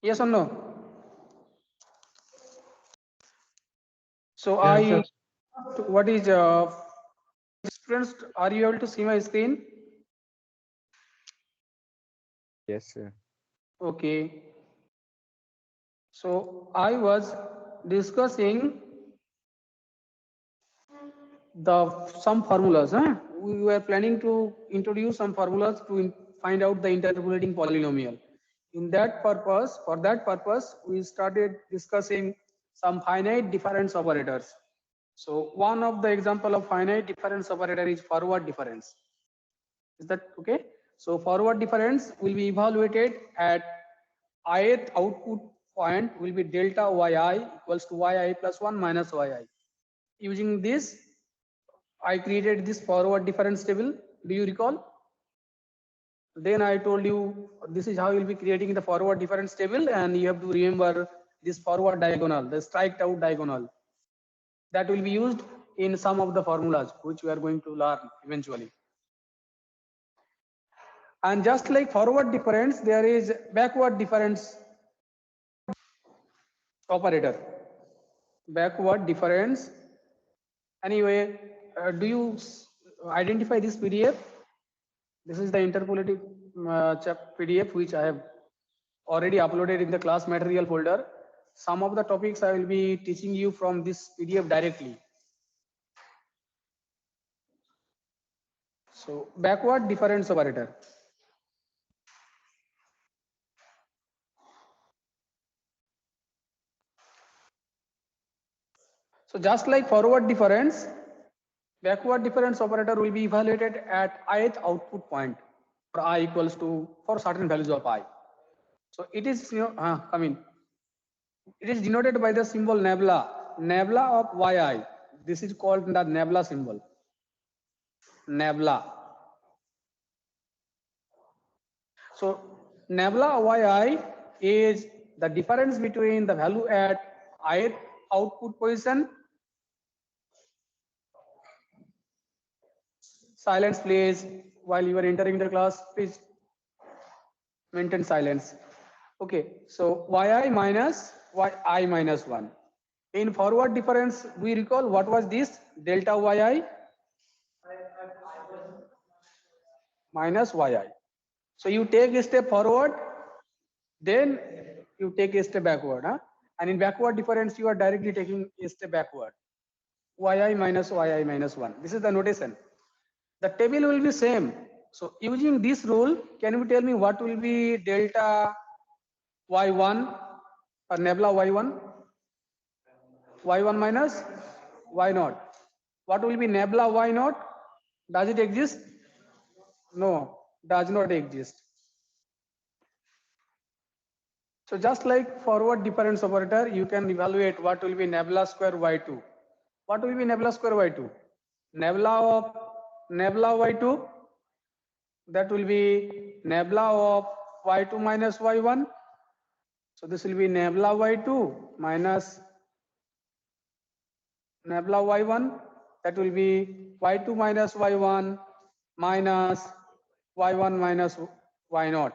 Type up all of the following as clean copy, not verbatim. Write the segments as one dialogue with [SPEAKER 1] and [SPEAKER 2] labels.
[SPEAKER 1] Yes or no? So
[SPEAKER 2] Yes, sir.
[SPEAKER 1] what is students? Are you able to see my screen?
[SPEAKER 2] Yes, sir.
[SPEAKER 1] Okay. So I was discussing the some formulas. Huh? We were planning to introduce some formulas to find out the interpolating polynomial. For that purpose, we started discussing some finite difference operators. So one of the example of finite difference operator is forward difference. Is that okay? So forward difference will be evaluated at ith output point will be delta yi equals to yi plus 1 minus yi. Using this, I created this forward difference table. Do you recall? Then I told you this is how you'll be creating the forward difference table, and you have to remember this forward diagonal, the striked out diagonal. That will be used in some of the formulas which we are going to learn eventually. And just like forward difference, there is backward difference operator. Backward difference. Anyway, do you identify this PDF? This is the interpolative PDF which I have already uploaded in the class material folder. Some of the topics I will be teaching you from this PDF directly. So backward difference operator. So just like forward difference, backward difference operator will be evaluated at ith output point for I equals to for certain values of I. So it is come in. It is denoted by the symbol nabla, nabla of yi. This is called the nabla symbol. Nabla. So nabla yi is the difference between the value at ith output position. Silence please while you are entering the class, please maintain silence. Okay, so yi minus yi minus 1. In forward difference, we recall what was this? Delta yi minus yi. So you take a step forward, then you take a step backward. Huh? And in backward difference, you are directly taking a step backward. Yi minus yi minus 1. This is the notation. The table will be same. So using this rule, can you tell me what will be delta y1 or nabla y1? Y1 minus y0. What will be nabla y0? Does it exist? No, does not exist. So just like forward difference operator, you can evaluate what will be nabla square y2. What will be nabla square y2? Nabla of nabla y2, that will be nabla of y2 minus y1. So this will be nabla y2 minus nabla y1, that will be y2 minus y1 minus y1 minus y0.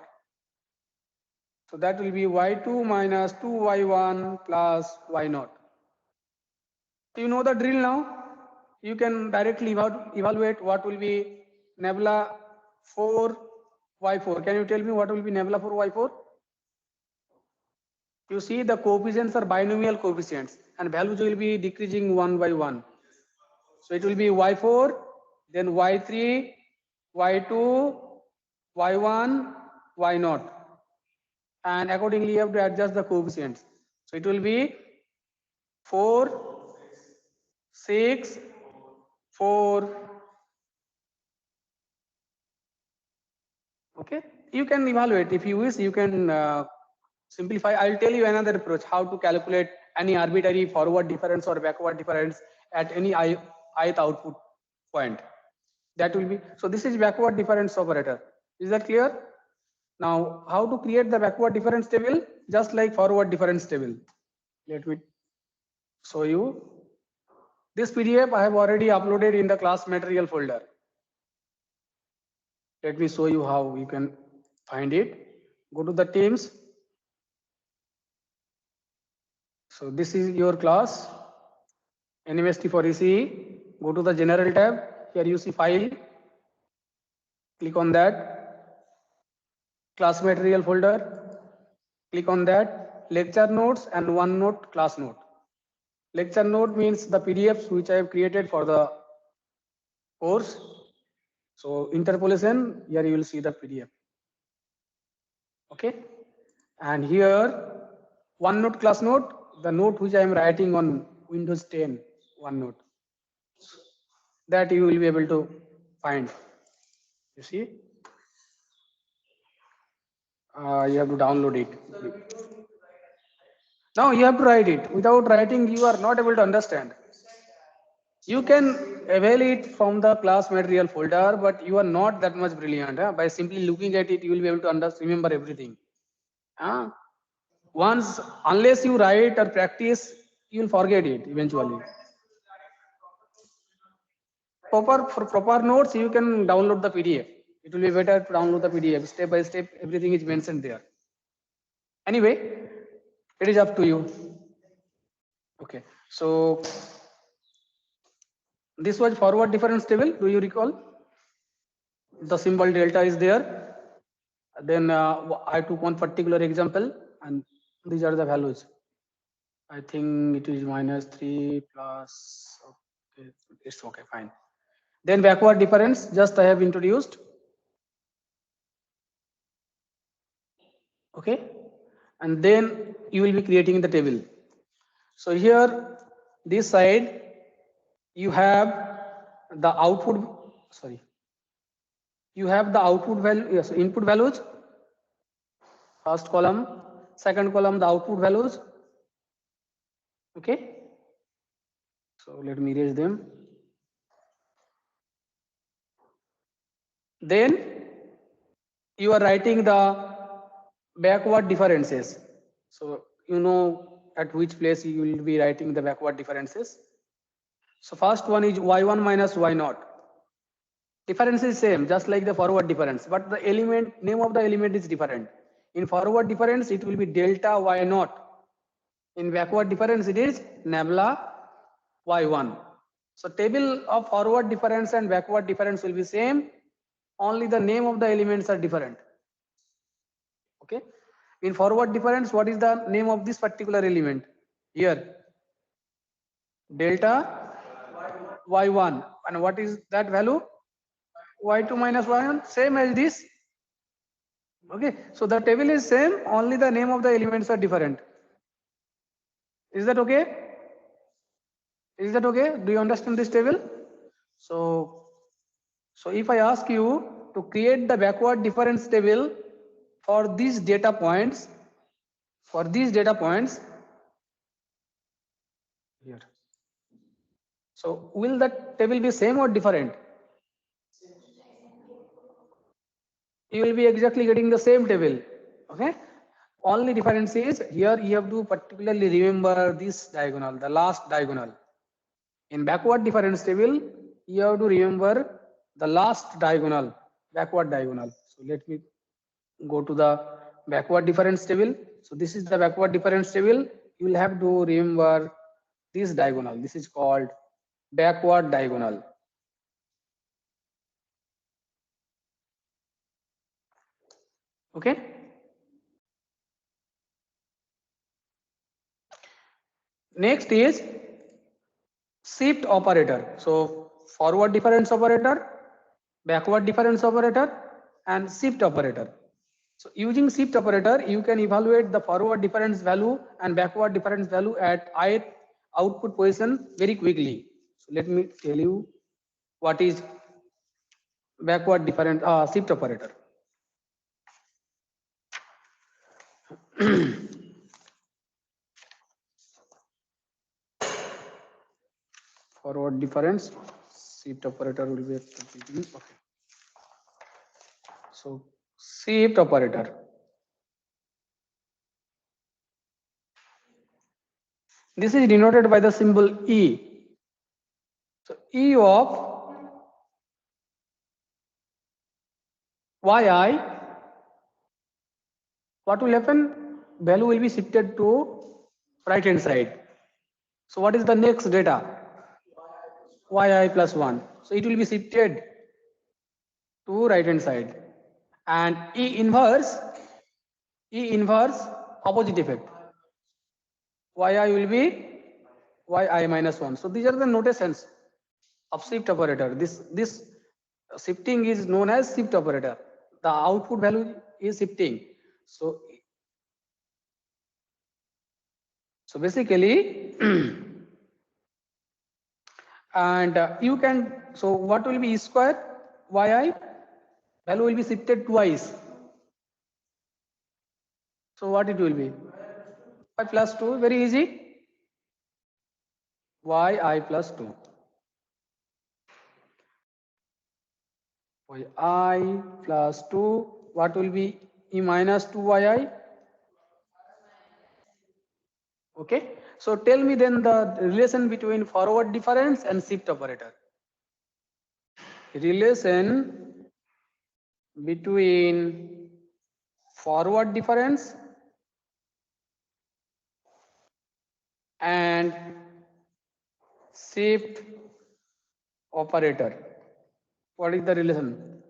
[SPEAKER 1] So that will be y2 minus 2y1 plus y0. So you know the drill now. You can directly evaluate what will be nabla 4 y4. Can you tell me what will be nabla 4 y4? You see the coefficients are binomial coefficients and values will be decreasing one by one. So it will be y4, then y3, y2, y1, y0. And accordingly you have to adjust the coefficients. So it will be 4, 6, 4. Okay, you can evaluate. If you wish, you can simplify. I'll tell you another approach how to calculate any arbitrary forward difference or backward difference at any ith output point. That will be, so this is backward difference operator. Is that clear? Now how to create the backward difference table? Just like forward difference table. Let me show you. This PDF I have already uploaded in the class material folder. Let me show you how you can find it. Go to the teams. So this is your class, NMST for ECE. Go to the general tab. Here you see file. Click on that. Class material folder. Click on that. Lecture notes and OneNote class note. Lecture note means the PDFs which I have created for the course. So interpolation, here you will see the PDF. Okay. And here OneNote class note, the note which I am writing on Windows 10 OneNote, that you will be able to find. You see, you have to download it. Now you have to write it. Without writing, you are not able to understand. You can avail it from the class material folder, but you are not that much brilliant. By simply looking at it, you will be able to remember everything. Once, unless you write or practice, you will forget it eventually. For proper notes, you can download the PDF. It will be better to download the PDF. Step by step, everything is mentioned there. Anyway, it is up to you. Okay, so this was forward difference table. Do you recall? The symbol delta is there. Then I took one particular example, and these are the values. I think it is -3 plus. Okay, it's okay, fine. Then backward difference, just I have introduced. Okay, and then you will be creating the table. So here, this side, you have the output, sorry, you have the output value, yes, input values, first column, second column, the output values. Okay, so let me erase them. Then you are writing the backward differences. So you know at which place you will be writing the backward differences. So first one is y1 minus y0. Difference is same, just like the forward difference, but the element, name of the element is different. In forward difference, it will be delta y0. In backward difference, it is nabla y1. So table of forward difference and backward difference will be same, only the name of the elements are different. Okay. In forward difference, what is the name of this particular element? Here, delta y1. And what is that value? y2 minus y1, same as this. Okay, so the table is same, only the name of the elements are different. Is that okay? Is that okay? Do you understand this table? So if I ask you to create the backward difference table for these data points, here. So will that table be same or different? You will be exactly getting the same table. Okay. Only difference is here you have to particularly remember this diagonal, the last diagonal. In backward difference table, you have to remember the last diagonal, backward diagonal. So let me go to the backward difference table. So this is the backward difference table. You will have to remember this diagonal. This is called backward diagonal. Okay. Next is shift operator. So forward difference operator, backward difference operator, and shift operator. So using shift operator, you can evaluate the forward difference value and backward difference value at ith output position very quickly. So let me tell you what is backward difference shift operator. Forward difference shift operator will be at the beginning. Okay. So shift operator. This is denoted by the symbol E. So E of yi, what will happen? Value will be shifted to right hand side. So what is the next data? yi plus 1. So it will be shifted to right hand side. And E inverse opposite effect. Yi will be yi minus 1. So these are the notations of shift operator. This shifting is known as shift operator. The output value is shifting. So basically, and you can, so what will be E square? Yi value will be shifted twice. So what it will be? Y plus 2, very easy. Yi plus 2. Yi plus 2, what will be E minus 2yi? Okay. So tell me then the relation between forward difference and shift operator. Relation between forward difference and shift operator. What is the relation?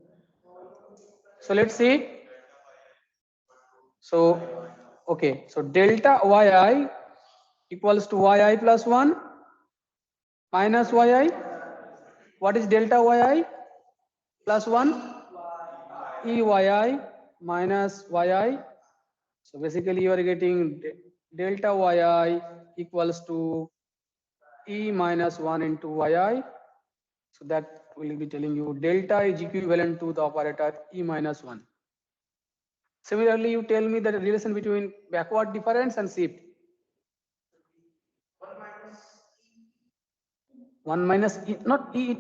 [SPEAKER 1] So let's see. So okay, so delta yi equals to yi plus 1 minus yi. What is delta yi plus 1? Eyi minus yi. So basically you are getting delta yi equals to E minus 1 into yi. So that will be telling you delta is equivalent to the operator E minus 1. Similarly, you tell me the relation between backward difference and shift. 1 minus E, not E.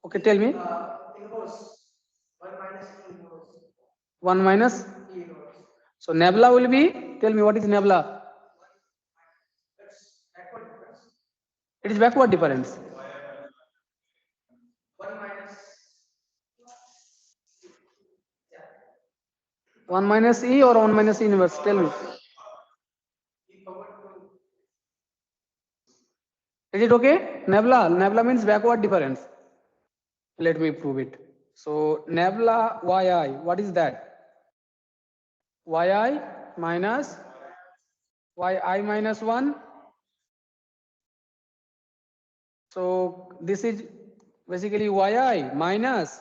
[SPEAKER 1] Okay, tell me. 1 minus. So nabla will be, tell me what is nabla? It is backward difference. 1 minus E or 1 minus E inverse? Tell me. Is it okay? Nabla means backward difference. Let me prove it. So nabla yi, what is that? Yi minus yi minus 1. So this is basically yi minus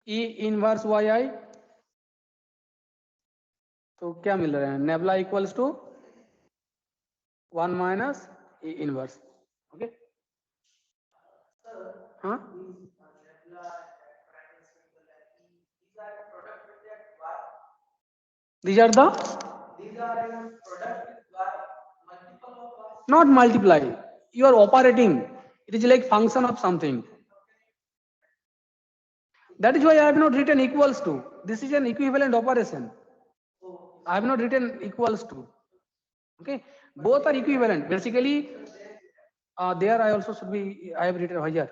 [SPEAKER 1] E inverse yi. तो क्या मिल रहा है? Nabla equals to 1 minus E inverse. Okay, हाँ, these are the not multiply. You are operating. It is like function of something. That is why I have not written equals to. This is an equivalent operation. I have not written equals to. Okay, both are equivalent. Basically, there I also should be. I have written here.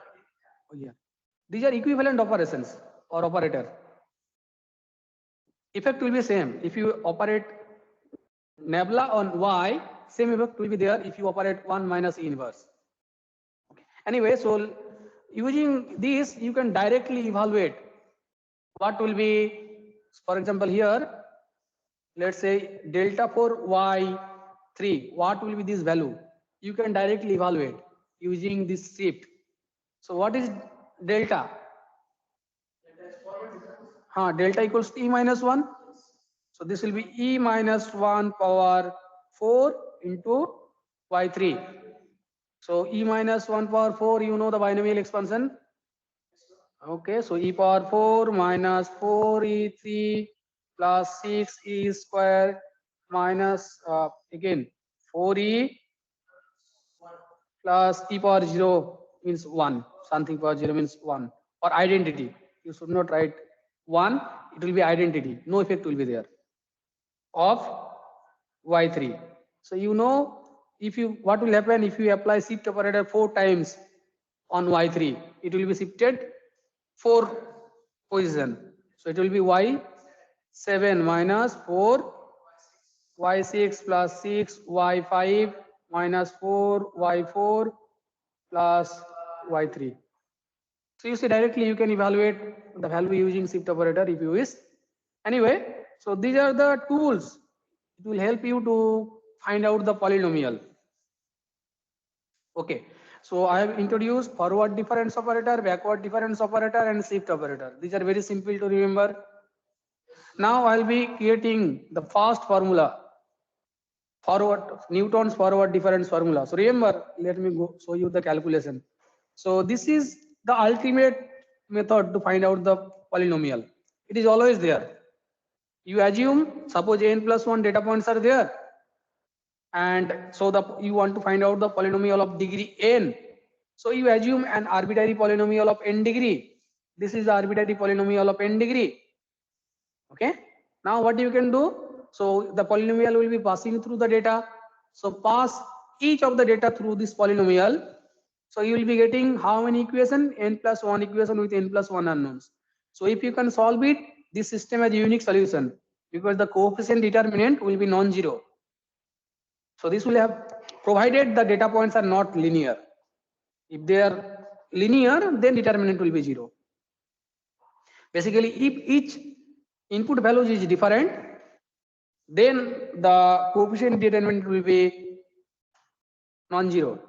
[SPEAKER 1] These are equivalent operations or operator. Effect will be same. If you operate nabla on y, same effect will be there if you operate 1 minus E inverse. Okay. Anyway, so using this, you can directly evaluate what will be, for example, here, let's say delta for y3, what will be this value? You can directly evaluate using this shift. So what is delta? Delta equals to E minus 1. So this will be E minus 1 power 4 into y3. So E minus 1 power 4, you know the binomial expansion. Okay, so E power 4 minus 4E3 plus 6E square minus again 4E plus E power 0 means 1. Something power 0 means 1. Or identity. You should not write 1. It will be identity. No effect will be there of y3. So you know, if you, what will happen if you apply shift operator 4 times on y3, it will be shifted 4 position. So it will be y7 minus 4, y6 plus 6, y5 minus 4y4 plus y3. So you see directly you can evaluate the value using shift operator if you wish. Anyway, so these are the tools. It will help you to find out the polynomial. Okay. So I have introduced forward difference operator, backward difference operator, and shift operator. These are very simple to remember. Now I'll be creating the first formula, Newton's forward difference formula. So remember, let me go show you the calculation. So this is the ultimate method to find out the polynomial. It is always there. You assume, suppose n plus 1 data points are there, and so you want to find out the polynomial of degree n. So you assume an arbitrary polynomial of n degree. This is the arbitrary polynomial of n degree. Okay. Now what you can do? So the polynomial will be passing through the data. So pass each of the data through this polynomial. So you will be getting how many equation? N plus 1 equation with n plus 1 unknowns. So if you can solve it, this system has a unique solution because the coefficient determinant will be non-zero. So this will have, provided the data points are not linear. If they are linear, then determinant will be 0. Basically, if each input values is different, then the coefficient determinant will be non-zero.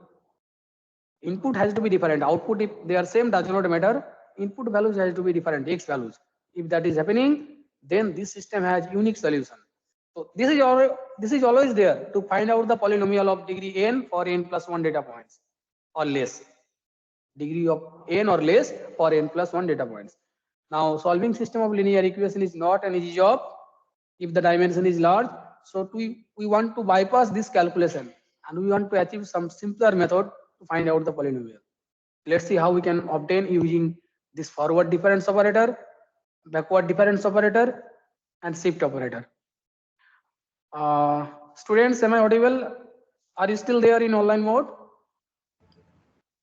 [SPEAKER 1] Input has to be different. Output, if they are same, does not matter. Input values has to be different, x values. If that is happening, then this system has unique solution. So this is always there to find out the polynomial of degree n for n plus 1 data points or less. Degree of n or less for n plus 1 data points. Now solving system of linear equation is not an easy job if the dimension is large. So we want to bypass this calculation and we want to achieve some simpler method to find out the polynomial. Let's see how we can obtain using this forward difference operator, backward difference operator, and shift operator. Students, am I audible? Are you still there in online mode?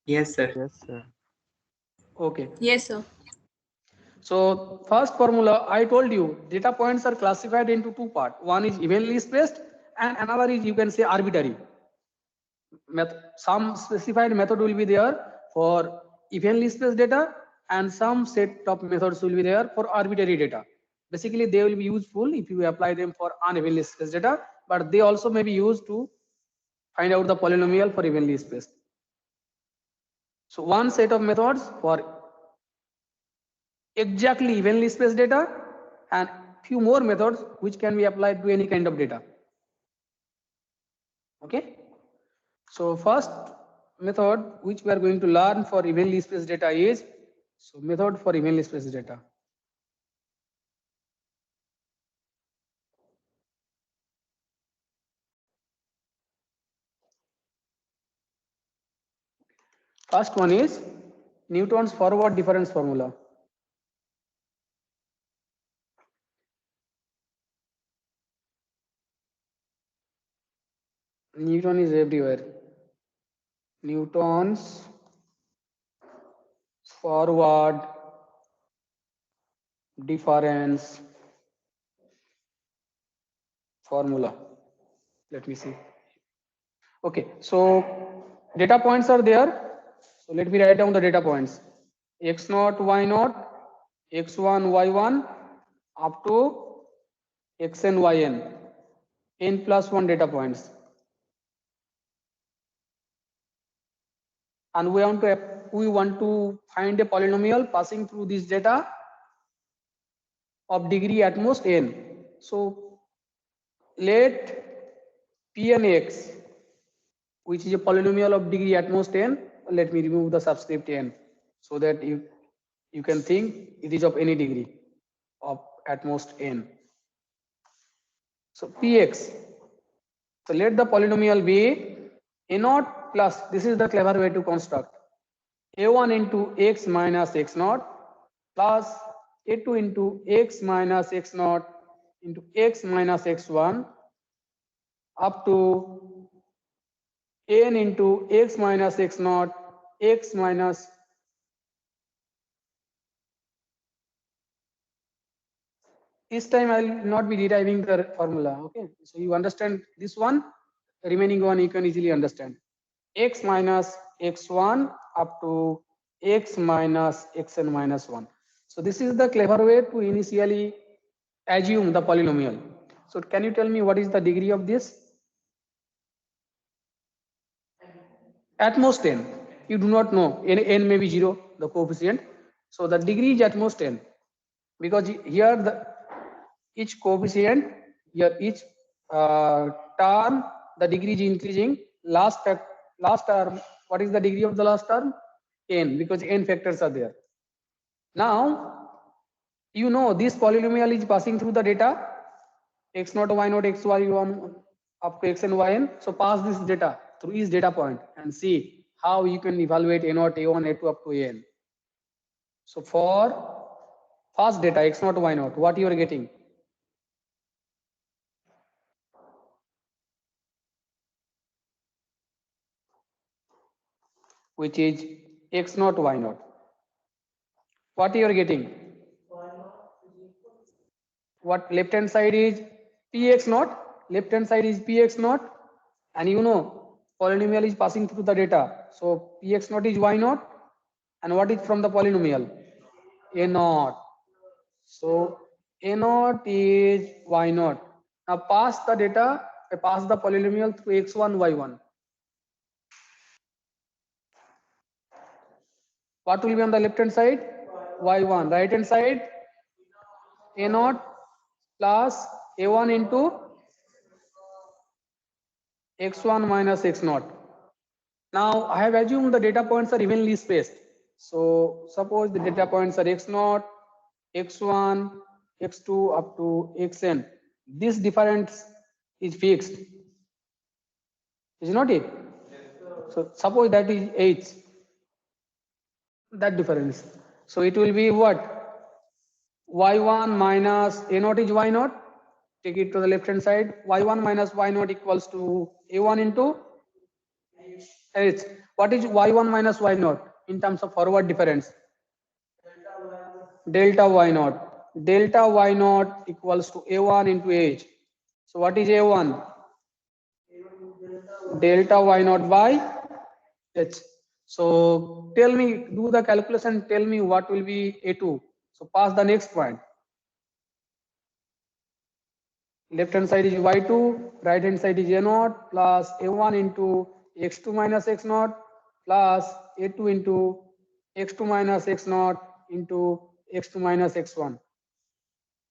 [SPEAKER 3] Yes, sir.
[SPEAKER 2] Yes, sir.
[SPEAKER 1] Okay.
[SPEAKER 4] Yes, sir.
[SPEAKER 1] So first formula, I told you data points are classified into two parts. One is evenly spaced and another is, you can say, arbitrary. Some specified method will be there for evenly spaced data and some set of methods will be there for arbitrary data. Basically, they will be useful if you apply them for unevenly spaced data, but they also may be used to find out the polynomial for evenly spaced. So one set of methods for exactly evenly spaced data and few more methods which can be applied to any kind of data. Okay. So first method which we are going to learn for evenly spaced data is, so method for evenly spaced data. First one is Newton's forward difference formula. Newton is everywhere. Newton's forward difference formula. Let me see. Okay, so data points are there. So let me write down the data points. X0, Y0, X1, Y1 up to Xn, Yn. N plus 1 data points. And we want to find a polynomial passing through this data of degree at most n. So let Pnx, which is a polynomial of degree at most n, let me remove the subscript n so that you can think it is of any degree of at most n. So Px, so let the polynomial be a0 plus, this is the clever way to construct, a1 into x minus x0 plus a2 into x minus x0 into x minus x1 up to n into x minus x0 x minus this time I will not be deriving the formula. Okay, so you understand this one, remaining one you can easily understand. X minus x1 up to x minus xn minus 1. So this is the clever way to initially assume the polynomial. So can you tell me what is the degree of this? At most 10. You do not know. N may be 0, the coefficient. So the degree is at most 10. Because here the each coefficient, here each term, the degree is increasing. Last term, what is the degree of the last term? N, because n factors are there. Now, you know this polynomial is passing through the data x0, y0, xy1 up to x and yn. So pass this data through each data point and see how you can evaluate a0, a1, a2 up to an. So for first data x0, y0, what you are getting? Which is x0, y0. What you are getting? What left hand side is px0, left hand side is px0, and you know polynomial is passing through the data. So px0 is y0, and what is from the polynomial? A0. So a0 is y0. Now pass the data, pass the polynomial through x1, y1. What will be on the left hand side? Y1. Right hand side? A0 plus A1 into x1 minus x0. Now I have assumed the data points are evenly spaced. So suppose the data points are x0, x1, x2 up to xn. This difference is fixed. Is not it? So suppose that is h. That difference. So it will be what? Y1 minus A0 is Y0. Take it to the left hand side. Y1 minus Y0 equals to A1 into H. What is Y1 minus Y0 in terms of forward difference? Delta Y0. Delta Y0 equals to A1 into H. So what is A1? Delta Y0 by H. So tell me, do the calculation, tell me what will be A2. So pass the next point. Left hand side is y2, right hand side is a0 plus a1 into x2 minus x0 plus a2 into x2 minus x0 into x2 minus x1.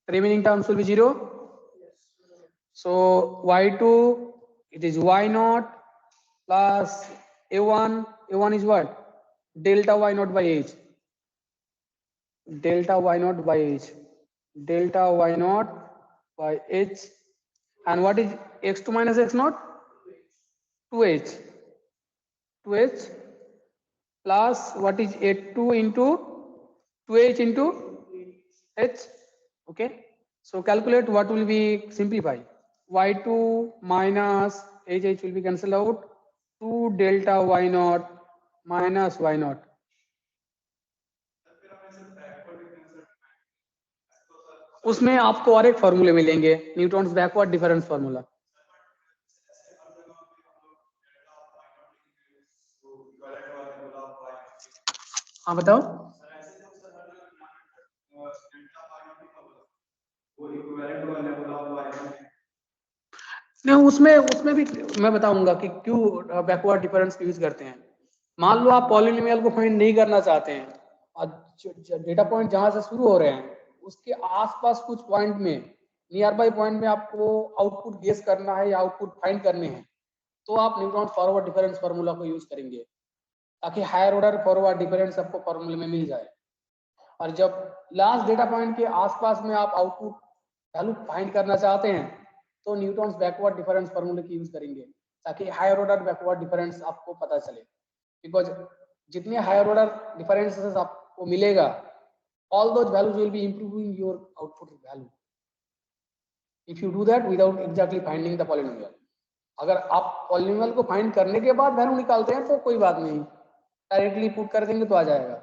[SPEAKER 1] The remaining terms will be 0. So y2, it is y0 plus a1. A1 is what? Delta y0 by h. Delta y0 by h. Delta y0 by h. And what is x2 minus x0? 2h. 2h plus what is a2 into 2h into h. Okay. So calculate what will be simplify. Y2 minus h will be cancelled out. 2 delta y0 minus y0. उसमें आपको और एक फॉर्मूले मिलेंगे, Newton's backward difference formula. हाँ बताओ. नहीं, उसमें भी मैं बताऊंगा कि क्यों बैकवर्ड डिफरेंस यूज करते हैं. मान लो आप पॉलिनोमियल को फाइंड नहीं करना चाहते हैं और डेटा पॉइंट जहां से शुरू हो रहे हैं उसके आसपास कुछ पॉइंट में, नियर बाई पॉइंट में आपको आउटपुट गेस करना है या आउटपुट फाइंड करने हैं, तो आप न्यूटन फॉरवर्ड डिफरेंस फार्मूला को यूज करेंगे ताकि हायर ऑर्डर फॉरवर्ड डिफरेंस आपको फार्मूले में मिल जाए. और जब लास्ट डेटा पॉइंट के आसपास में आप आउटपुट वैल्यू फाइंड करना चाहते हैं तो न्यूटन्स बैकवर्ड डिफरेंस फार्मूले की यूज करेंगे ताकि हायर ऑर्डर बैकवर्ड डिफरेंस आपको पता चले. बिकॉज जितने हायर ऑर्डर डिफरेंसेस आपको मिलेगा, all those values will be improving your output value if you do that without exactly finding the polynomial. अगर आप polynomial को फाइंड करने के बाद वैल्यू निकालते हैं तो कोई बात नहीं, डायरेक्टली पुट कर देंगे तो आ जाएगा.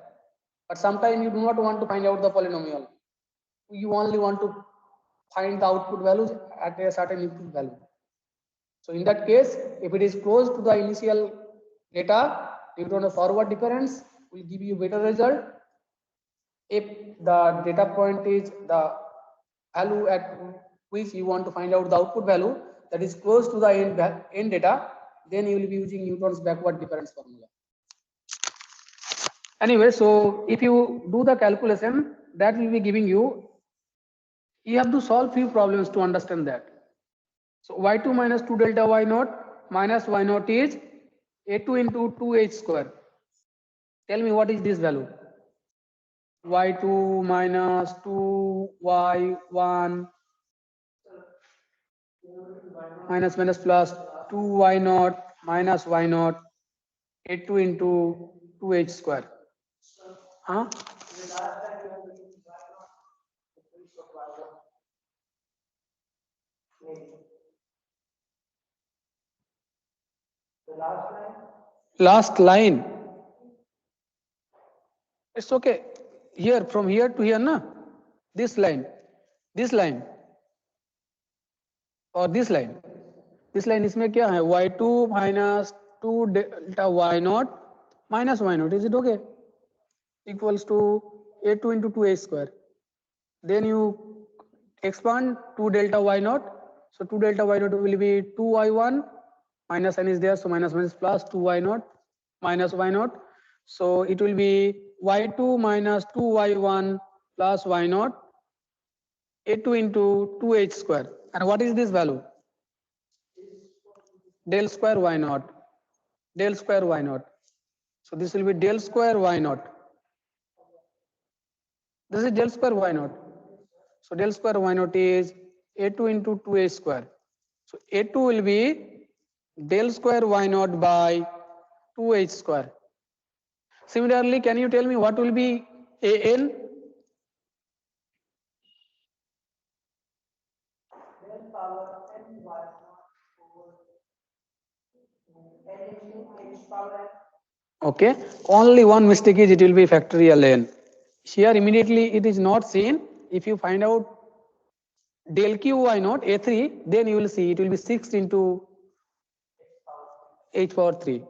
[SPEAKER 1] But sometimes you do not want to find out the polynomial. You only want to find the output values at a certain input value. So in that case, if it is close to the initial data, Newton's forward difference will give you better result. If the data point is the value at which you want to find out the output value that is close to the end data, then you will be using Newton's backward difference formula. Anyway, so if you do the calculation, that will be giving you have to solve few problems to understand that. So y2 minus 2 delta y naught minus y naught is a2 into 2h square. Tell me what is this value? y2 minus 2y1 minus plus 2y naught minus y naught a2 into 2h square. Huh? Last line. It's okay. Here, from here to here, na? This line, or this line. This line इसमें क्या है? y2 minus 2 delta y naught minus y naught. Is it okay? Equals to a2 into 2h square. Then you expand 2 delta y naught. So 2 delta y naught will be 2y1 minus n is there. So minus plus 2y naught minus y naught. So it will be y2 minus 2y1 plus y naught a2 into 2h square. And what is this value? Del square y naught. Del square y naught. So this will be del square y naught. This is del square y naught. So del square y naught is a2 into 2h square. So a2 will be del square y naught by 2h square. Similarly, can you tell me what will be an? Okay, only one mistake is it will be factorial n. Here immediately it is not seen. If you find out del q y naught a3, then you will see it will be 6 into h power 3.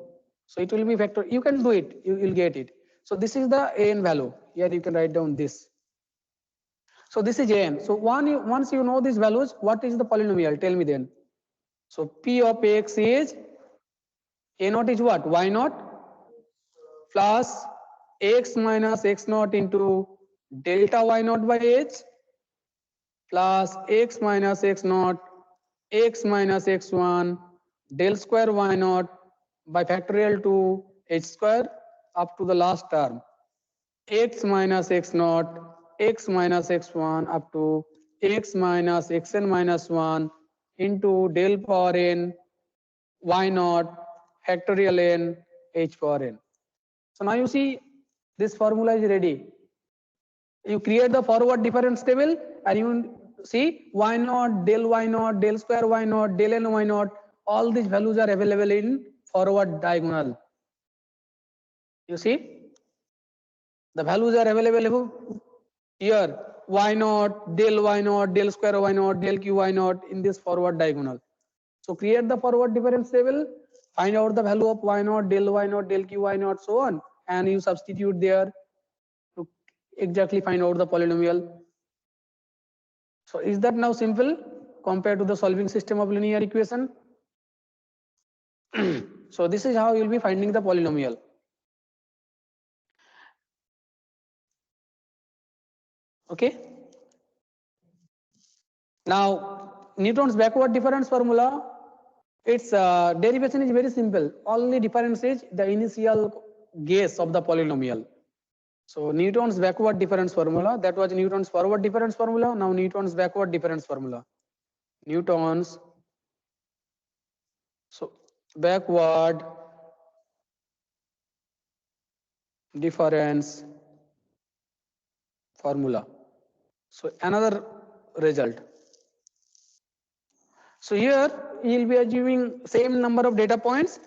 [SPEAKER 1] So it will be factor. You can do it. You will get it. So this is the an value. Here you can write down this. So this is an. So once you know these values, what is the polynomial? Tell me then. So p of x is a naught is what? Y naught plus x minus x naught into delta y naught by h plus x minus x naught x minus x1 del square y naught by factorial to h square up to the last term x minus x naught x minus x1 up to x minus xn minus 1 into del power n y naught factorial n h power n. So now you see this formula is ready. You create the forward difference table and you see y naught, del square y naught, del n y naught, all these values are available in forward diagonal. You see the values are available here y naught, del square y naught, del q y naught in this forward diagonal. So create the forward difference table, find out the value of y naught, del q y naught, so on, and you substitute there to exactly find out the polynomial. So is that now simple compared to the solving system of linear equation? So this is how you will be finding the polynomial. Okay. Now Newton's backward difference formula, its derivation is very simple. Only difference is the initial guess of the polynomial. So Newton's backward difference formula, that was Newton's forward difference formula. Now Newton's backward difference formula. Newton's backward difference formula. So another result. So here you will be assuming same number of data points.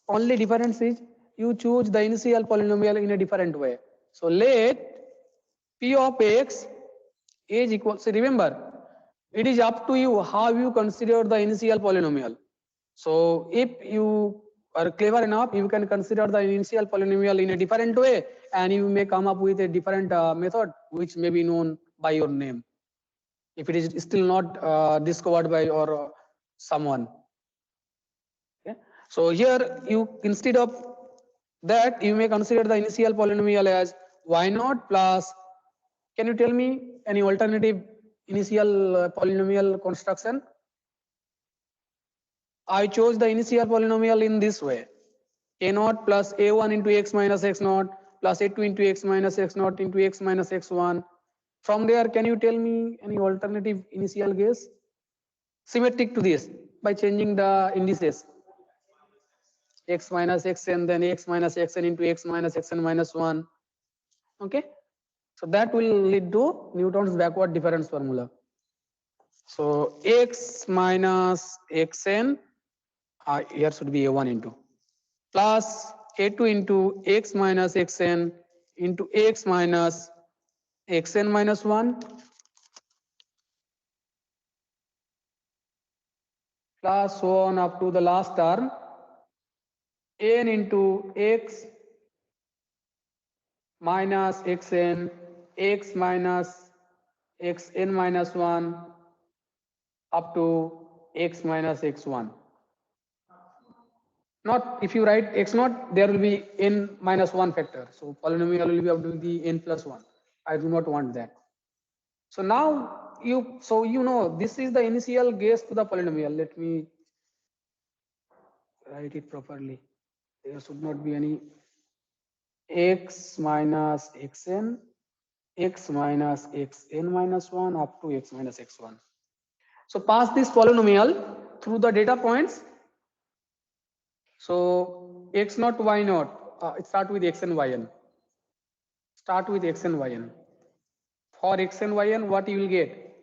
[SPEAKER 1] Only difference is you choose the initial polynomial in a different way. So let p of x is equal. So remember, it is up to you how you consider the initial polynomial. So if you are clever enough, you can consider the initial polynomial in a different way, and you may come up with a different method which may be known by your name, if it is still not discovered by or someone. Okay. So here you, instead of that, you may consider the initial polynomial as y0 plus, can you tell me any alternative initial polynomial construction? I chose the initial polynomial in this way: a0 plus a1 into x minus x0 plus a2 into x minus x0 into x minus x1. From there, can you tell me any alternative initial guess symmetric to this by changing the indices? X minus xn, then x minus xn into x minus xn minus 1. Okay, so that will lead to Newton's backward difference formula. So x minus xn, here should be a1 into, plus a2 into x minus xn into x minus xn minus 1 plus so on up to the last term n into x minus xn, x minus xn minus 1 up to x minus x1. Not, if you write x naught, there will be n minus 1 factor. So polynomial will be up to the n plus 1. I do not want that. So now you know this is the initial guess to the polynomial. Let me write it properly. There should not be any x minus xn, x minus xn minus 1 up to x minus x1. So pass this polynomial through the data points. So x naught, y naught, start with x and yn. Start with x and yn. For x and yn, what you will get?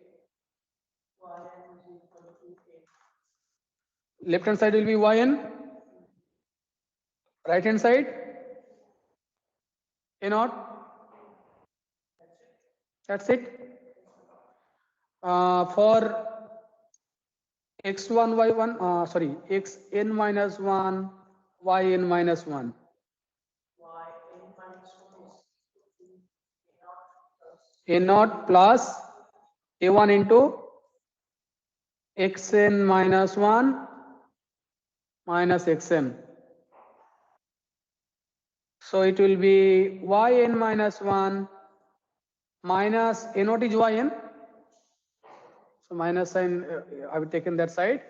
[SPEAKER 1] Left hand side will be yn, right hand side a naught. That's it. For x1 y1, sorry, xn minus 1 yn minus 1. A naught plus a1 into xn minus 1 minus xn. So it will be yn minus 1 minus a naught is yn. So minus sign, I have taken that side,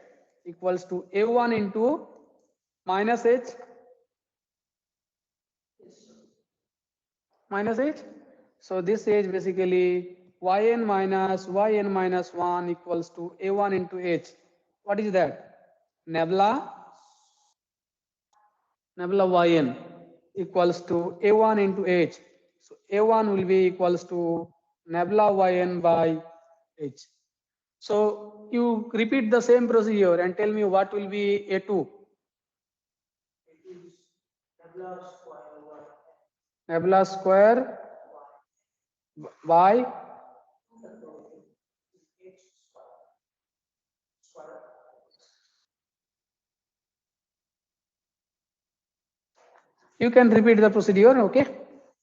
[SPEAKER 1] equals to a1 into minus h minus h. So this is basically yn minus 1 equals to a1 into h. What is that? Nabla yn equals to a1 into h. So a1 will be equals to nabla yn by h. So you repeat the same procedure and tell me what will be a2. Nabla square by you can repeat the procedure, okay?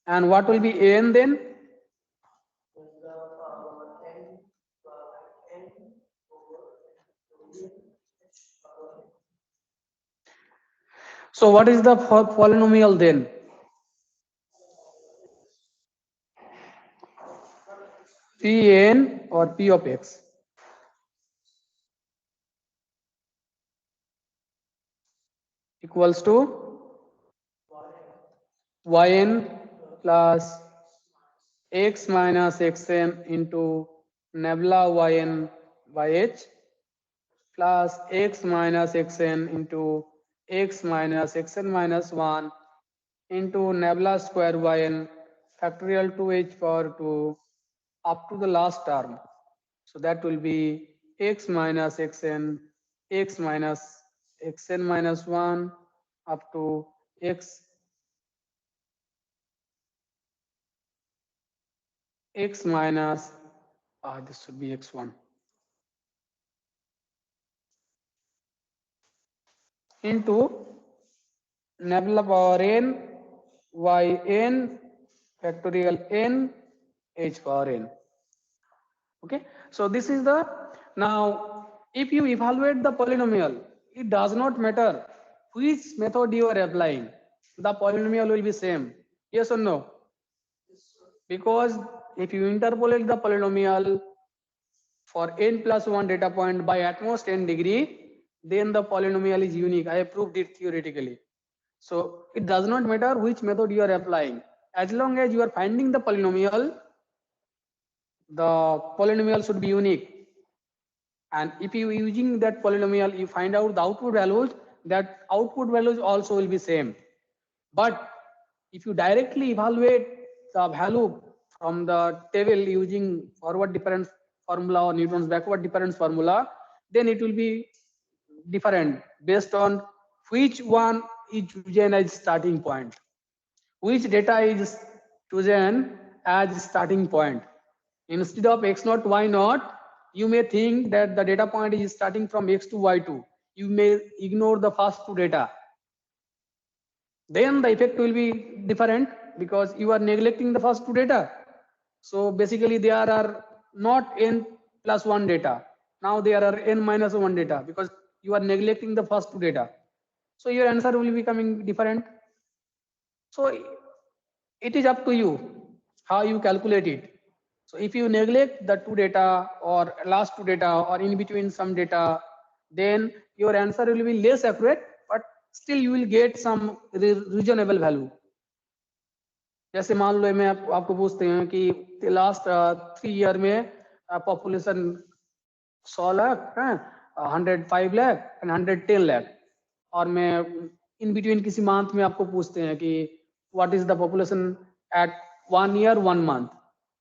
[SPEAKER 1] And what will be an then? So what is the polynomial then? Pn or p of x equals to yn plus x minus xn into nabla yn by h plus x minus xn into x minus xn minus 1 into nabla square yn factorial 2h power 2 up to the last term. So that will be x minus xn, x minus xn minus 1 up to x minus, this should be x1. into nabla power n y n factorial n h power n. Okay, so this is the, now if you evaluate the polynomial, it does not matter which method you are applying, the polynomial will be same. Yes or no? Because if you interpolate the polynomial for n plus 1 data point by at most n degree, then the polynomial is unique. I have proved it theoretically. So it does not matter which method you are applying, as long as you are finding the polynomial should be unique. And if you using that polynomial, you find out the output values, that output values also will be same. But if you directly evaluate the value from the table using forward difference formula or Newton's backward difference formula, then it will be different based on which one is chosen as starting point, which data is chosen as starting point. Instead of x naught, y naught, you may think that the data point is starting from x to y2. You may ignore the first two data. Then the effect will be different because you are neglecting the first two data. So basically there are not n plus 1 data. Now there are n minus 1 data because you are neglecting the first two data. So your answer will be coming different. So it is up to you how you calculate it. So if you neglect the two data or last two data or in between some data, then your answer will be less accurate, but still you will get some reasonable value. जैसे मान लो मैं आपको पूछते हैं कि last 3 year में population 100 lakh है, 105 lakh and 110 lakh, और मैं इन बिटवीन किसी मंथ में आपको पूछते हैं कि what is the population at 1 year 1 month,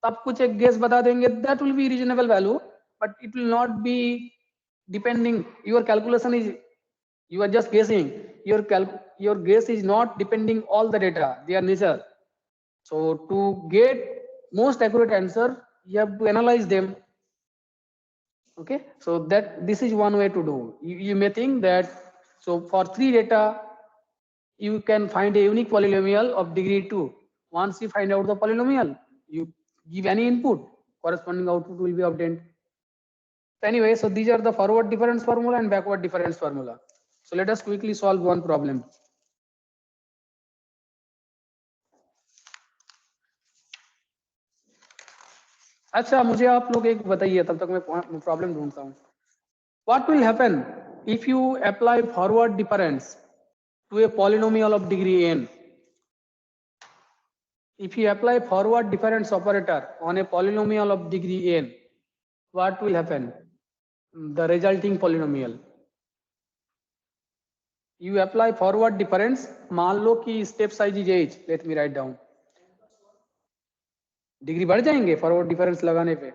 [SPEAKER 1] तब कुछ एक गेस बता देंगे, that will be reasonable value, but it will not be depending, your calculation is, you are just guessing, your guess is not depending all the data, they are nature. So to get most accurate answer, you have to analyze them. Okay, so that this is one way to do. You may think that, so for 3 data you can find a unique polynomial of degree 2. Once you find out the polynomial, you give any input, corresponding output will be obtained. So anyway, so these are the forward difference formula and backward difference formula. So let us quickly solve one problem. अच्छा, मुझे आप लोग एक बताइए, तब तक मैं problem ढूंढता हूँ. What will happen if you apply forward difference to a polynomial of degree n? If you apply forward difference operator on a polynomial of degree n, what will happen? The resulting polynomial. You apply forward difference, मान लो कि step size is h, let me write down. Degree बढ़ जाएंगे forward difference लगाने पे.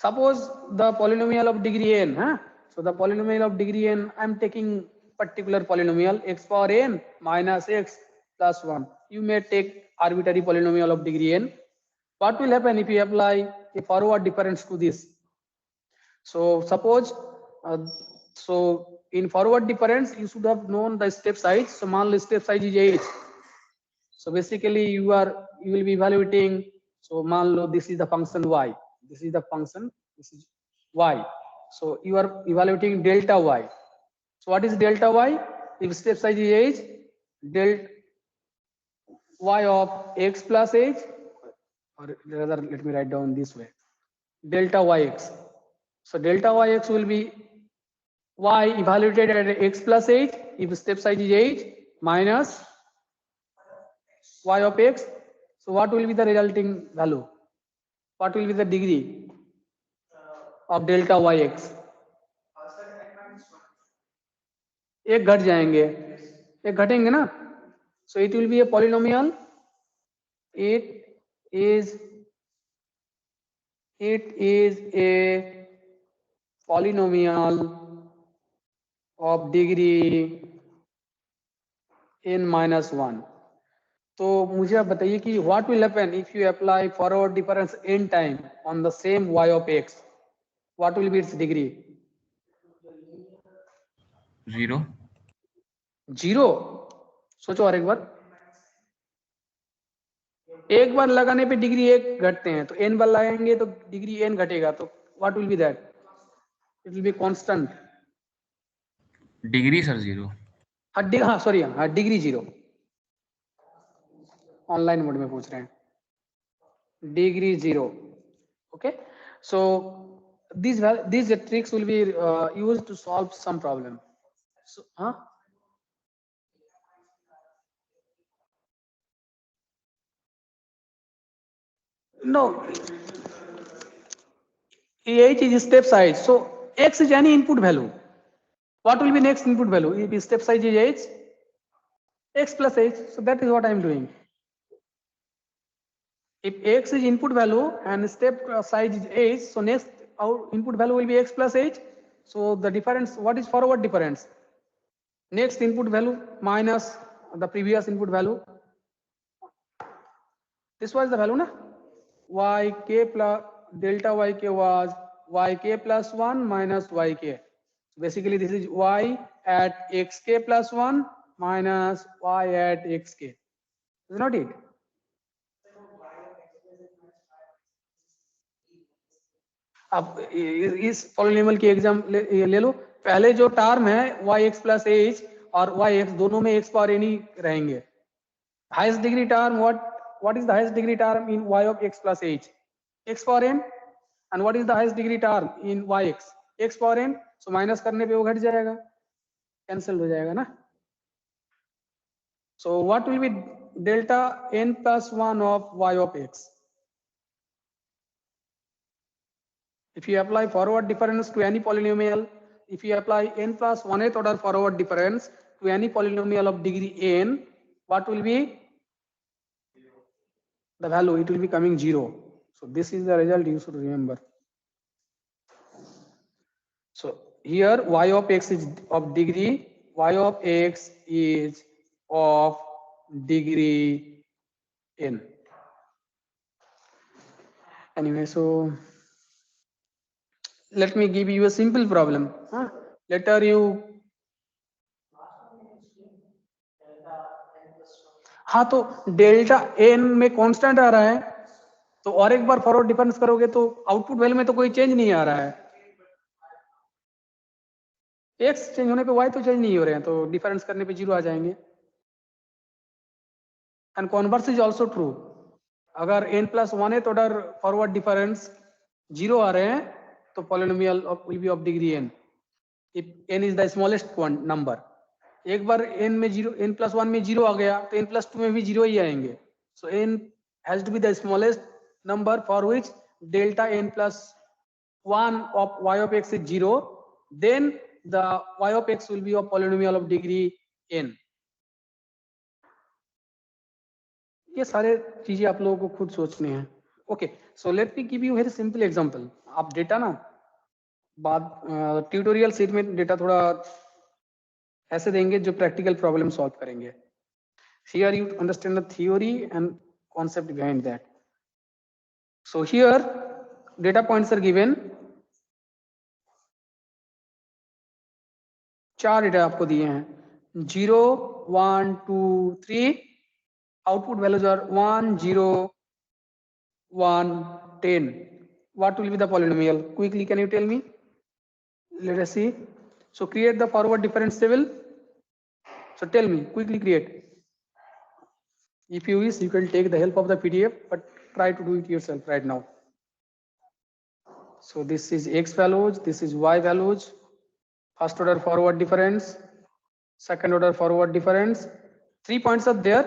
[SPEAKER 1] Suppose the polynomial of degree n, huh? So the polynomial of degree n, I am taking particular polynomial x power n minus x plus 1. You may take arbitrary polynomial of degree n. What will happen if you apply a forward difference to this? So suppose, so in forward difference you should have known the step size. So मान लो step size is h. So basically you will be evaluating, so मान लो this is the function y, this is the function, this is y. So you are evaluating delta y. So what is delta y? If step size is h, delta y of x plus h, or rather let me write down this way, delta yx. So delta yx will be y evaluated at x plus h if step size is h minus y of x. So what will be the resulting value? What will be the degree of delta yx? एक घट जाएंगे, एक घटेंगे ना. So it will be a polynomial. It is a polynomial of degree n minus 1. तो मुझे आप बताइए कि what will happen if you apply forward difference n time on the same y of x? What will be its degree?
[SPEAKER 3] 0
[SPEAKER 1] 0, सोचो और एक बार लगाने पे डिग्री 1 घटते हैं, तो n बार लगाएंगे तो डिग्री n घटेगा, तो what will B that? It will be constant.
[SPEAKER 3] Degree sir 0
[SPEAKER 1] हाँ सॉरी, हाँ डिग्री 0, ऑनलाइन मोड में पूछ रहे हैं, degree 0। Okay, so these tricks will be used to solve some problem. So, हाँ no, h is step size, so x is any input value. What will be next input value? If step size is h, x plus h, so that is what I am doing. If x is input value and step size is h, so next our input value will be x plus h. So the difference, what is forward difference? Next input value minus the previous input value. This was the value, na? Yk plus delta yk was yk plus 1 minus yk. Basically, this is y at xk plus 1 minus y at xk. Is not it? अब इस polynomial की exam ले लो, पहले जो term है y x plus h और y x दोनों में एक्स पावर एन ही रहेंगे। Highest degree term, what is the highest degree term in y of x plus h? X power n. And what is the highest degree term in y x? X power n. So minus करने पे वो घट जाएगा, cancel हो जाएगा ना। So what will be delta n plus 1 of Y of x? If you apply forward difference to any polynomial, if you apply n plus 1th order forward difference to any polynomial of degree n, what will be the value? It will be coming 0. So this is the result you should remember. So here y of x is of degree, y of x is of degree n. Anyway, so let me give you a simple problem. Later you, हाँ तो delta N में constant आ रहा है, तो और एक बार forward difference करोगे तो आउटपुट वैल्यू में तो कोई चेंज नहीं आ रहा है। एक्स चेंज होने पे वाई तो चेंज नहीं हो रहे हैं, तो डिफरेंस करने पे 0 आ जाएंगे। And converse is also true, अगर n plus 1th order forward difference 0 आ रहे हैं तो polynomial will be of degree n if n is the smallest number. एक बार n में 0, n प्लस 1 में 0 आ गया तो n प्लस 2 में भी 0 ही आएंगे। So n has to be the smallest number for which delta n plus 1 of y of x is 0, then the y of x will be a polynomial of degree n. ये सारे चीजें आप लोगों को खुद सोचने हैं। Okay, so let me give you very simple example. आप डेटा ना बाद ट्यूटोरियल सीट में डेटा थोड़ा ऐसे देंगे जो प्रैक्टिकल प्रॉब्लम सॉल्व करेंगे। Here you understand the theory and concept behind that. So here data points are given, 4 data आपको दिए हैं, 0, 1, 2, 3. Output values are 1, 0, 1, 10. What will be the polynomial? Quickly, can you tell me? Let us see. So create the forward difference table. So tell me, quickly create. If you wish, you can take the help of the PDF, but try to do it yourself right now. So this is x values, this is y values, first order forward difference, second order forward difference. 3 points are there,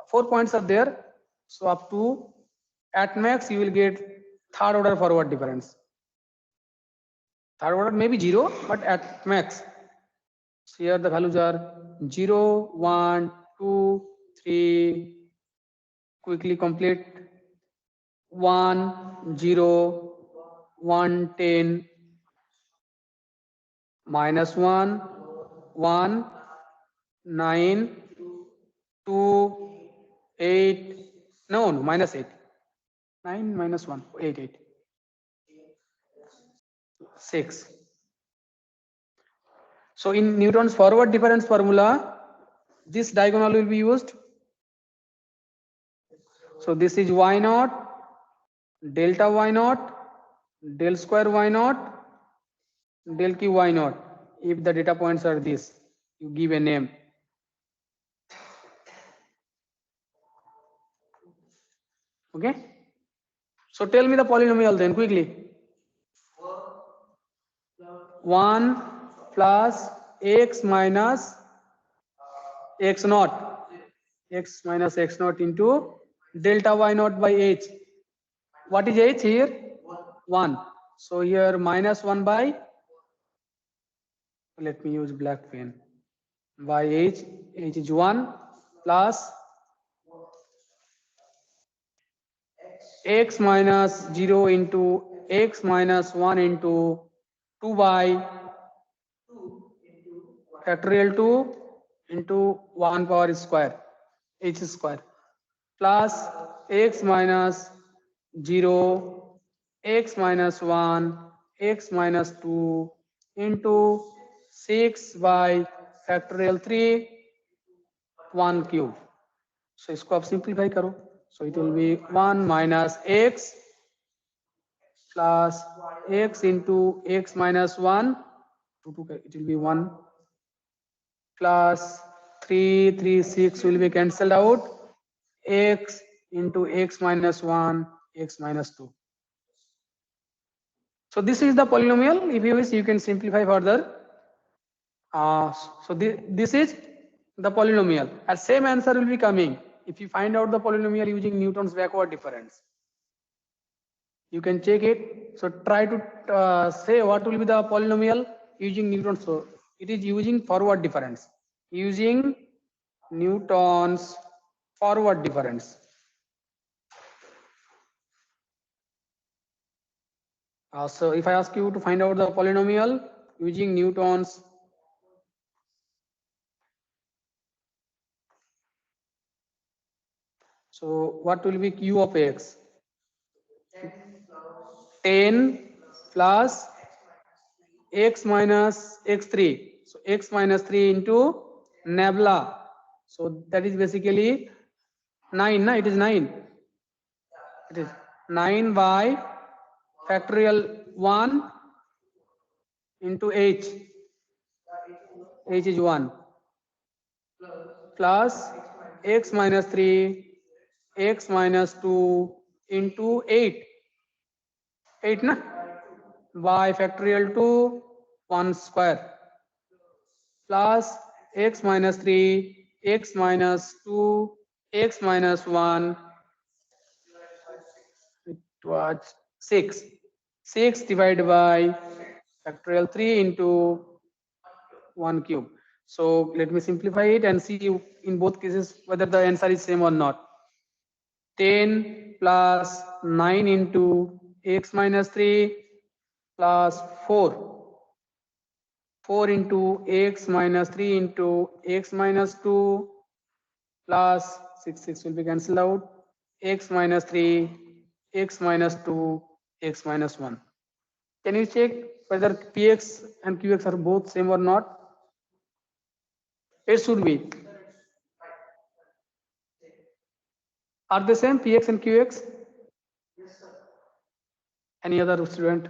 [SPEAKER 1] 4 points are there. So up to at max you will get third order forward difference. Third order may be 0, but at max. So here the values are 0, 1, 2, 3. Quickly complete. 1, 0, 1, 10, minus 1, 1, 9, 2, 8, no, minus 8. 9 minus 1, 8, 8. 6. So in Newton's forward difference formula, this diagonal will be used. So this is y naught, delta y naught, del square y naught, del q y naught. If the data points are this, you give a name. Okay. So tell me the polynomial then quickly. 1 plus x minus x naught, x minus x naught into delta y naught by h. What is h here? 1. So here minus 1 by, let me use black pen, by h is 1 plus x minus 0 into x minus 1 into 2 by factorial 2 into 1 power square h square plus x minus 0 x minus 1 x minus 2 into 6 by factorial 3 1 cube. So इसको आप simplify करो. So it will be 1 minus x plus x into x minus 1, it will be 1 plus 3, 3, 6 will be cancelled out, x into x minus 1, x minus 2. So this is the polynomial. If you wish, you can simplify further. So this is the polynomial. And same answer will be coming if you find out the polynomial using Newton's backward difference. You can check it. So try to say what will be the polynomial using Newton's. So it is using forward difference. Using Newton's forward difference. So if I ask you to find out the polynomial using Newton's so what will be q of x? 10 plus x minus x3. So x minus 3 into nabla. So that is basically 9. It is 9. It is 9 by factorial 1 into h. H is 1 plus x minus 3 x minus 2 into 8 na by factorial 2 1 square plus x minus 3 x minus 2 x minus 1, it was 6 divided by factorial 3 into 1 cube. So let me simplify it and see in both cases whether the answer is same or not. 10 plus 9 into x minus 3 plus 4 into x minus 3 into x minus 2 plus 6 will be cancelled out, x minus 3 x minus 2 x minus 1. Can you check whether px and qx are both same or not? It should be. Are they same, px and qx? Yes, sir. Any other student?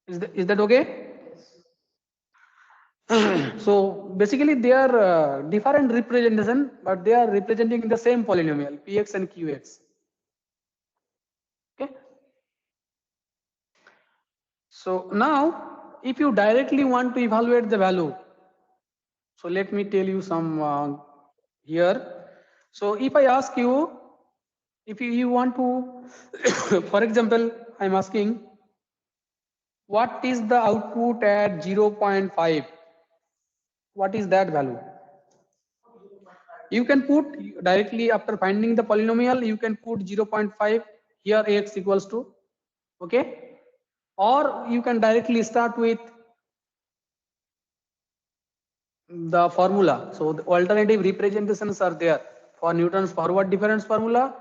[SPEAKER 1] Is that okay? So basically they are different representation, but they are representing the same polynomial, px and qx. Okay. So now, if you directly want to evaluate the value, so let me tell you some here. So if I ask you, if you want to, for example, I'm asking, what is the output at 0.5? What is that value? You can put directly after finding the polynomial, you can put 0.5 here x equals to, okay? Or you can directly start with the formula. So the alternative representations are there for Newton's forward difference formula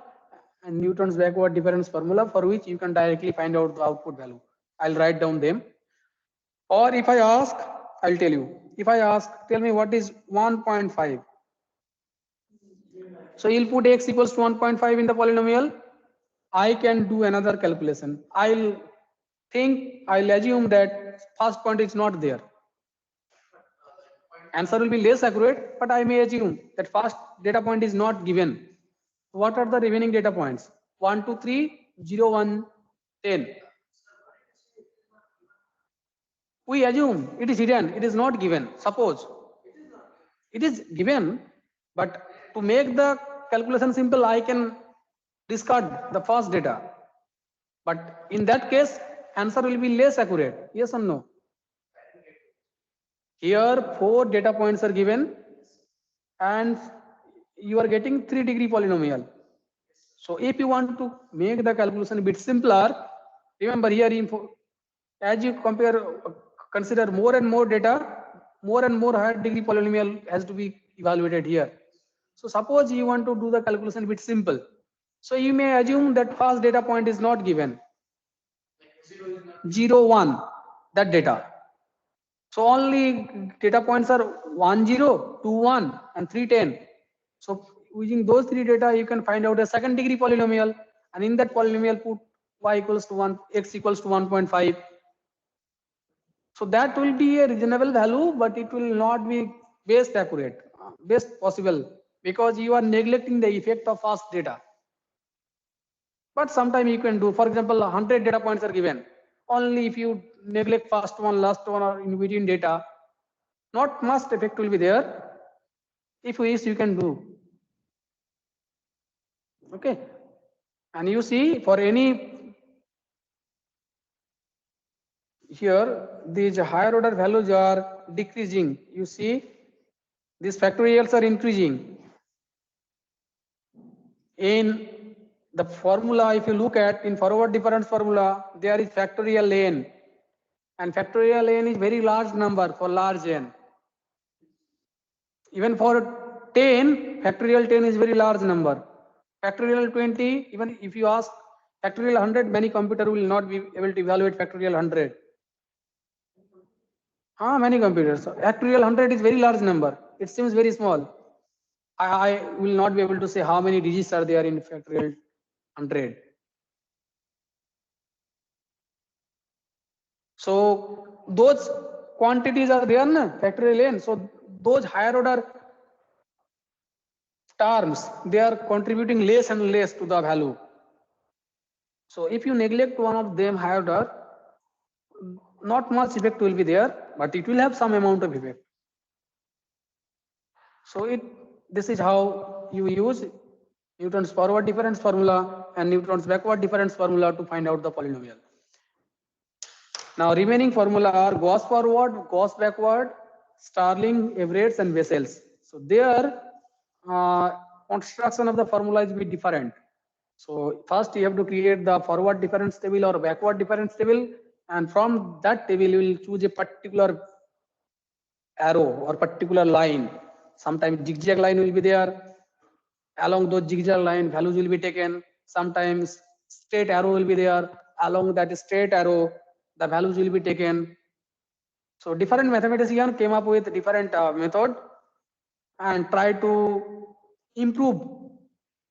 [SPEAKER 1] and Newton's backward difference formula, for which you can directly find out the output value. I'll write down them. Or if I ask, I'll tell you. If I ask, tell me what is 1.5. So you'll put x equals to 1.5 in the polynomial. I can do another calculation. I'll assume that first point is not there. Answer will be less accurate, but I may assume that first data point is not given. What are the remaining data points? 1, 2, 3, 0, 1, 10. We assume it is hidden, it is not given. Suppose it is given, but to make the calculation simple, I can discard the first data. But in that case, answer will be less accurate. Yes or no? Here 4 data points are given and you are getting 3-degree polynomial. So if you want to make the calculation a bit simpler, remember here as you consider more and more data, more and more higher degree polynomial has to be evaluated here. So suppose you want to do the calculation a bit simple. So you may assume that first data point is not given. 0, 1, that data. So only data points are 1, 0, 2, 1 and 3, 10. So using those 3 data, you can find out a 2nd degree polynomial, and in that polynomial put y equals to 1, x equals to 1.5. So that will be a reasonable value, but it will not be best accurate, best possible, because you are neglecting the effect of first data. But sometime you can do, for example, 100 data points are given. Only if you neglect first one, last one, or in between data, not much effect will be there. If you wish, you can do. Okay. And you see, for any here, these higher order values are decreasing. You see, these factorials are increasing. In the formula, if you look at in forward difference formula, there is factorial n, and factorial n is very large number for large n. Even for 10, factorial 10 is very large number. Factorial 20, even if you ask factorial 100, many computer will not be able to evaluate factorial 100. Many computers. Factorial 100 is very large number. It seems very small. I will not be able to say how many digits are there in factorial 100. So those quantities are there, na, factorial n. So those higher order terms, they are contributing less and less to the value. So if you neglect one of them higher order, not much effect will be there, but it will have some amount of effect. So this is how you use Newton's forward difference formula and Newton's backward difference formula to find out the polynomial. Now remaining formula are Gauss forward, Gauss backward, Starling, Everett's and Bessel's. So their construction of the formula is a bit different. So first you have to create the forward difference table or backward difference table, and from that table you will choose a particular arrow or particular line. Sometimes zigzag line will be there. Along those zigzag line, values will be taken. Sometimes straight arrow will be there. Along that straight arrow, the values will be taken. So different mathematicians came up with different method and try to improve.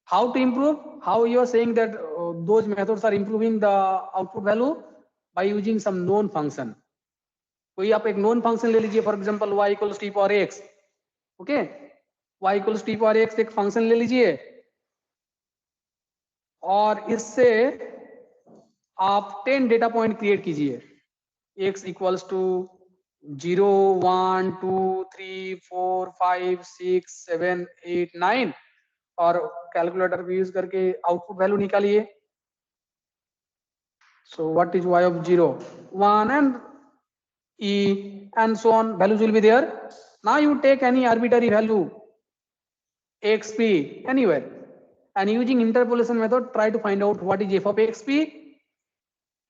[SPEAKER 1] How to improve? How you are saying that those methods are improving the output value? By using some known function. कोई आप एक known function ले लीजिए, for example y equals t power x. Okay, y equals t power x एक function ले लीजिए और इससे आप 10 डेटा पॉइंट क्रिएट कीजिए. x equals to 0, 1, 2, 3, 4, 5, 6, 7, 8, 9 और कैलकुलेटर भी यूज करके आउटपुट वैल्यू निकालिए. So what is y of 0, 1 and e and so on, values will be there. Now you take any arbitrary value xp anywhere and using interpolation method try to find out what is f of xp,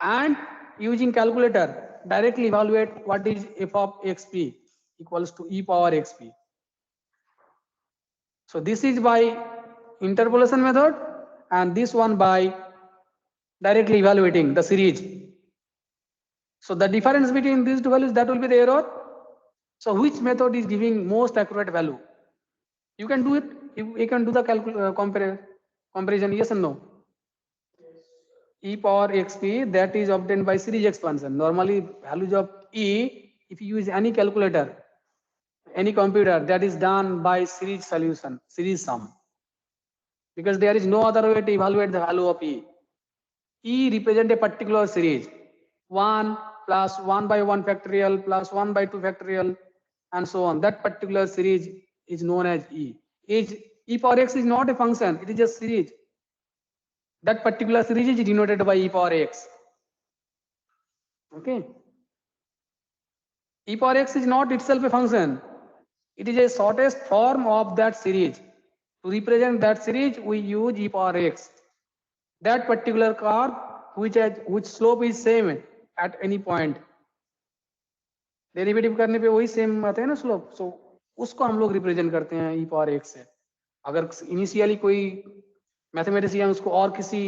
[SPEAKER 1] and using calculator directly evaluate what is f of xp. equals to e power xp. So this is by interpolation method, and this one by directly evaluating the series. So the difference between these two values, that will be the error. So which method is giving most accurate value? You can do it. You can do the comparison. Yes and no. E power xp, that is obtained by series expansion. Normally values of e, if you use any calculator, any computer, that is done by series solution, series sum, because there is no other way to evaluate the value of e. E represent a particular series, 1 plus 1 by 1 factorial plus 1 by 2 factorial and so on. That particular series is known as e. E power x is not a function, it is just series. That particular series is denoted by e power x. Okay. E power x is not itself a function. It is a shortest form of that series. To represent that series, we use e power x. That particular curve which slope is same at any point. Derivative करने पे वही same आते हैं ना slope. सो उसको हम लोग represent करते हैं e पावर x से. अगर इनिशियली कोई मैथमेटिशियन उसको और किसी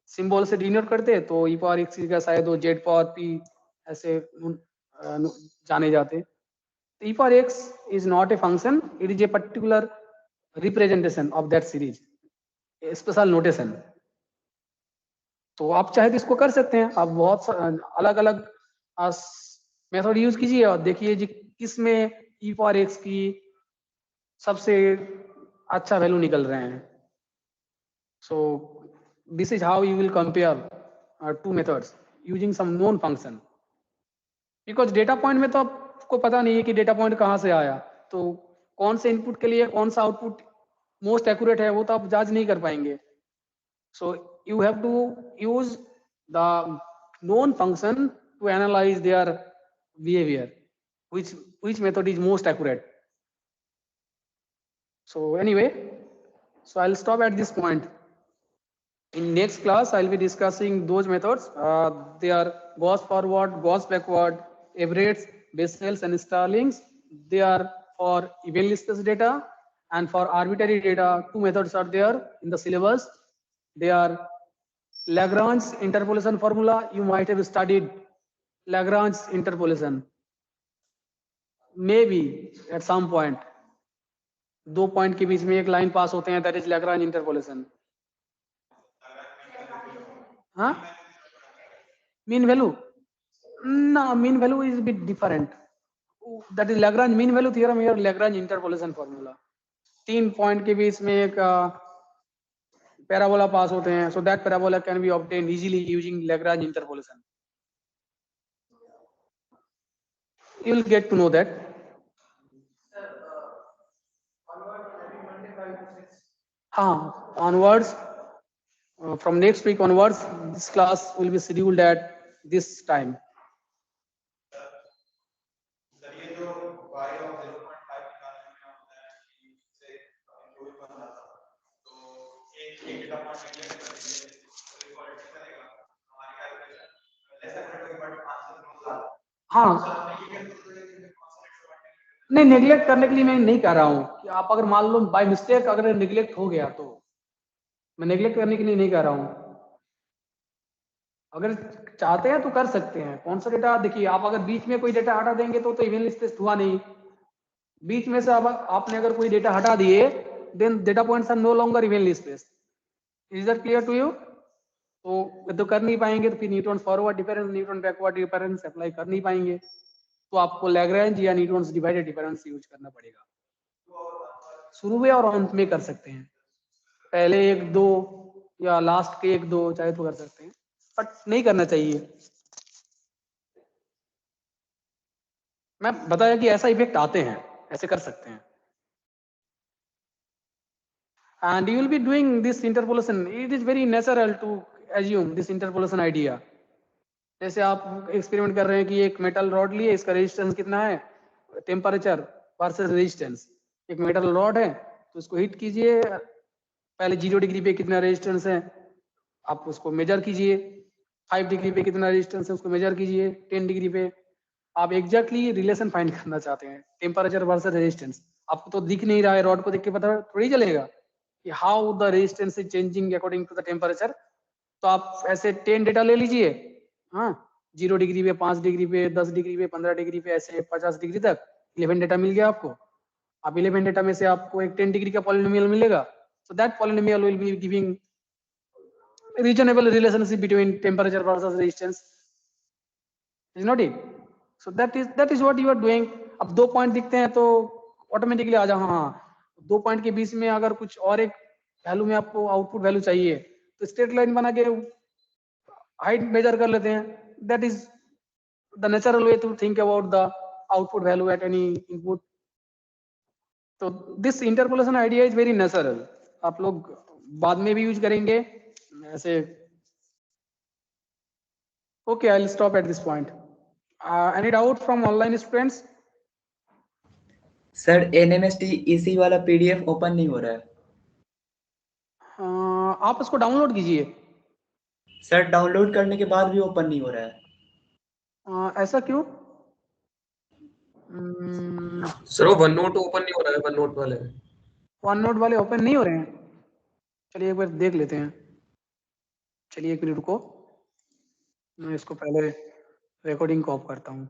[SPEAKER 1] सिंबल से डिनोट करते तो e पावर x का शायद वो z पावर p ऐसे जाने जाते. e power x is not a function, it is a particular representation of that series, a special notation. तो आप चाहे तो इसको कर सकते हैं. आप बहुत अलग अलग मेथड यूज कीजिए और देखिए जी किस में e पावर x की सबसे अच्छा वैल्यू निकल रहे हैं. So this is how you will compare two methods using some known function. Because data point में तो आपको पता नहीं है कि डेटा पॉइंट कहाँ से आया, तो कौन से इनपुट के लिए कौन सा आउटपुट मोस्ट एक्यूरेट है वो तो आप जांच नहीं कर पाएंगे. सो you have to use the known function to analyze their behavior, which method is most accurate. So anyway, so I'll stop at this point. In next class I'll be discussing those methods. They are Gauss forward, Gauss backward, Everett's, Bessel's and Starling's. They are for evenly spaced data, and for arbitrary data 2 methods are there in the syllabus. They are Lagrange interpolation formula. You might have studied Lagrange interpolation maybe at some point. 2 point के बीच में एक line पास होते हैं, that is Lagrange interpolation. हाँ, mean value? No, mean value is a bit different. That is Lagrange mean value theorem here, Lagrange interpolation formula. 3 point के बीच में एक parabola pass होते हैं, so that parabola can be obtained easily using Lagrange interpolation. You will get to know that. Onwards, from next week onwards, this class will be scheduled at this time. हाँ, नहीं neglect करने के लिए मैं नहीं कह रहा हूँ कि आप अगर मान लो बाय मिस्टेक अगर नेग्लेक्ट हो गया तो मैं नेग्लेक्ट करने के लिए नहीं कह रहा हूँ. अगर चाहते हैं तो कर सकते हैं. कौन सा डेटा देखिए, आप अगर बीच में कोई डेटा हटा देंगे तो इवनली स्पेस्ड हुआ नहीं. बीच में से अब आपने अगर कोई डेटा हटा दिए, then data points are no longer evenly spaced. Is that clear to you? तो कर नहीं पाएंगे तो फिर Newton forward difference, Newton backward difference apply कर नहीं पाएंगे, तो आपको लैग्रेंज या न्यूटन डिवाइडेड डिफरेंस यूज करना पड़ेगा. शुरू में और अंत में कर सकते हैं, पहले 1-2 या लास्ट के 1-2 चाहे तो कर सकते हैं, बट नहीं करना चाहिए. मैं बताया कि ऐसा इफेक्ट आते हैं, ऐसे कर सकते हैं. And you will be doing this interpolation. It is very natural to assume this interpolation idea. जैसे आप एक्सपेरिमेंट कर रहे हैं कि एक मेटल रॉड लिए, इसका रेजिस्टेंस कितना है, टेम्परेचर वर्सेस रेजिस्टेंस. एक मेटल रॉड है तो उसको हीट कीजिए, पहले 0 डिग्री पे कितना रेजिस्टेंस है आप उसको मेजर कीजिए, 5 डिग्री पे कितना रेजिस्टेंस है उसको मेजर कीजिए, 10 डिग्री पे, आप एग्जैक्टली रिलेशन फाइंड करना चाहते हैं टेम्परेचर वर्सेस रेजिस्टेंस, आपको तो दिख नहीं रहा है, रॉड को देख के पता थोड़ी चलेगा कि how the resistance is changing according to the temperature. तो आप ऐसे 10 डेटा ले लीजिए, हाँ, 0 डिग्री पे, 5 डिग्री पे, 10 डिग्री पे, 15 डिग्री पे, ऐसे 50 डिग्री तक 11 डेटा मिल गया आपको। अब 11 डेटा में से आपको एक 10 डिग्री का पॉलिनोमियल मिलेगा, so that polynomial will be giving reasonable relationship between temperature versus resistance, is not it? So that is what you are doing. अब 2 पॉइंट दिखते हैं तो ऑटोमेटिकली आ जाओ, हाँ 2 पॉइंट के बीच में अगर कुछ और एक वैल्यू में आपको आउटपुट वैल्यू चाहिए तो स्ट्रेट लाइन बना के हाइट मेजर कर लेते हैं। That is the natural way to think about the output value at any input. तो this interpolation idea is very natural, आप लोग बाद में भी यूज करेंगे ऐसे। Okay, I will stop at this point. Any doubt from online students?
[SPEAKER 3] Sir NMSTEC वाला PDF open नहीं हो रहा है।
[SPEAKER 1] आप उसको डाउनलोड कीजिए।
[SPEAKER 3] सर डाउनलोड करने के बाद भी ओपन नहीं हो रहा है।
[SPEAKER 1] ऐसा क्यों?
[SPEAKER 4] सर वो वन नोट ओपन नहीं हो रहा है, वन नोट वाले।
[SPEAKER 1] वन नोट वाले ओपन नहीं हो रहे हैं? चलिए एक बार देख लेते हैं। चलिए एक मिनट रुको, मैं इसको पहले रिकॉर्डिंग को ऑफ करता हूँ।